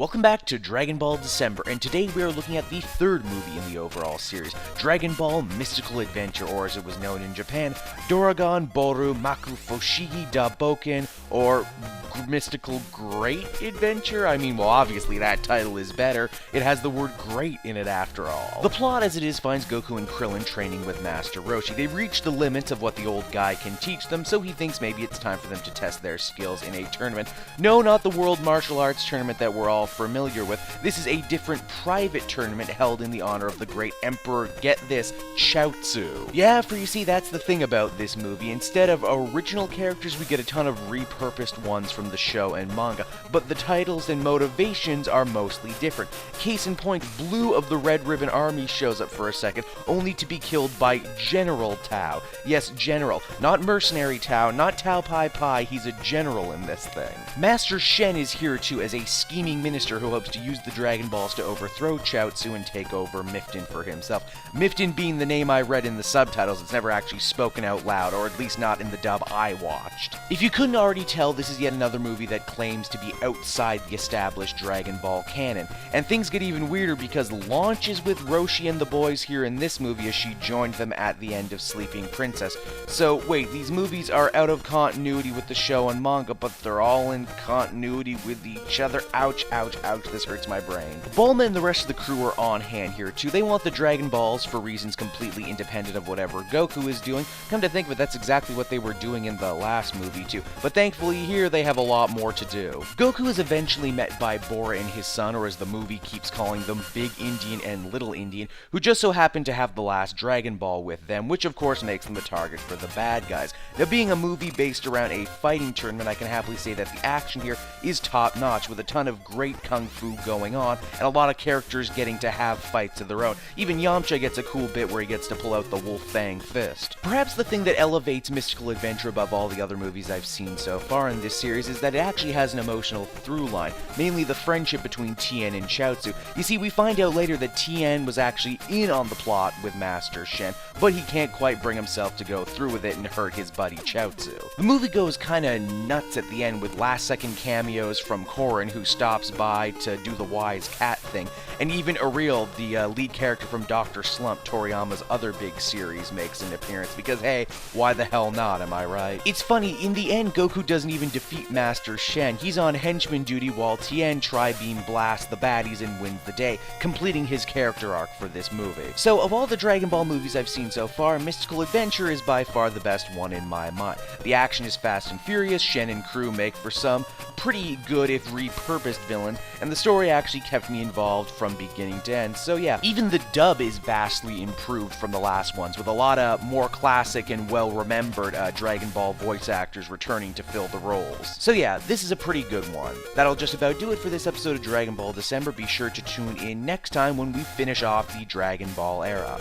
Welcome back to Dragon Ball December, and today we are looking at the third movie in the overall series, Dragon Ball Mystical Adventure, or as it was known in Japan, Doragon Boru Maku Foshigi da Boken, or Mystical Great Adventure? I mean, well, obviously that title is better. It has the word great in it after all. The plot as it is finds Goku and Krillin training with Master Roshi. They've reached the limits of what the old guy can teach them, so he thinks maybe it's time for them to test their skills in a tournament. No, not the World Martial Arts Tournament that we're all familiar with. This is a different private tournament held in the honor of the great Emperor, get this, Chaozu. Yeah, for you see, that's the thing about this movie. Instead of original characters, we get a ton of repurposed ones from the show and manga, but the titles and motivations are mostly different. Case in point, Blue of the Red Ribbon Army shows up for a second, only to be killed by General Tao. Yes, General. Not Mercenary Tao, not Tao Pai Pai, he's a general in this thing. Master Shen is here too as a scheming minister who hopes to use the Dragon Balls to overthrow Chaozu and take over Miften for himself. Miften being the name I read in the subtitles, it's never actually spoken out loud, or at least not in the dub I watched. If you couldn't already tell, this is yet another movie that claims to be outside the established Dragon Ball canon. And things get even weirder because launches with Roshi and the boys here in this movie as she joined them at the end of Sleeping Princess. So wait, these movies are out of continuity with the show and manga, but they're all in continuity with each other. Ouch, ouch, ouch, this hurts my brain. Bulma and the rest of the crew are on hand here too. They want the Dragon Balls for reasons completely independent of whatever Goku is doing. Come to think of it, that's exactly what they were doing in the last movie too. But thankfully here they have a lot more to do. Goku is eventually met by Bora and his son, or as the movie keeps calling them, Big Indian and Little Indian, who just so happen to have the last Dragon Ball with them, which of course makes them the target for the bad guys. Now, being a movie based around a fighting tournament, I can happily say that the action here is top-notch, with a ton of great kung fu going on, and a lot of characters getting to have fights of their own. Even Yamcha gets a cool bit where he gets to pull out the Wolf Fang Fist. Perhaps the thing that elevates Mystical Adventure above all the other movies I've seen so far in this series is that it actually has an emotional through line, mainly the friendship between Tien and Chaozu. You see, we find out later that Tien was actually in on the plot with Master Shen, but he can't quite bring himself to go through with it and hurt his buddy Chaozu. The movie goes kinda nuts at the end with last-second cameos from Korin, who stops by to do the wise cat thing, and even Ariel, the lead character from Dr.Slump, Toriyama's other big series, makes an appearance, because hey, why the hell not, am I right? It's funny, in the end, Goku doesn't even defeat Master Shen. He's on henchman duty while Tien Tri-Beam blasts the baddies and wins the day, completing his character arc for this movie. So, of all the Dragon Ball movies I've seen so far, Mystical Adventure is by far the best one in my mind. The action is fast and furious, Shen and crew make for some pretty good if repurposed villains, and the story actually kept me involved from beginning to end. So yeah, even the dub is vastly improved from the last ones, with a lot of more classic and well-remembered Dragon Ball voice actors returning to fill the roles. So yeah, this is a pretty good one. That'll just about do it for this episode of Dragon Ball December. Be sure to tune in next time when we finish off the Dragon Ball era.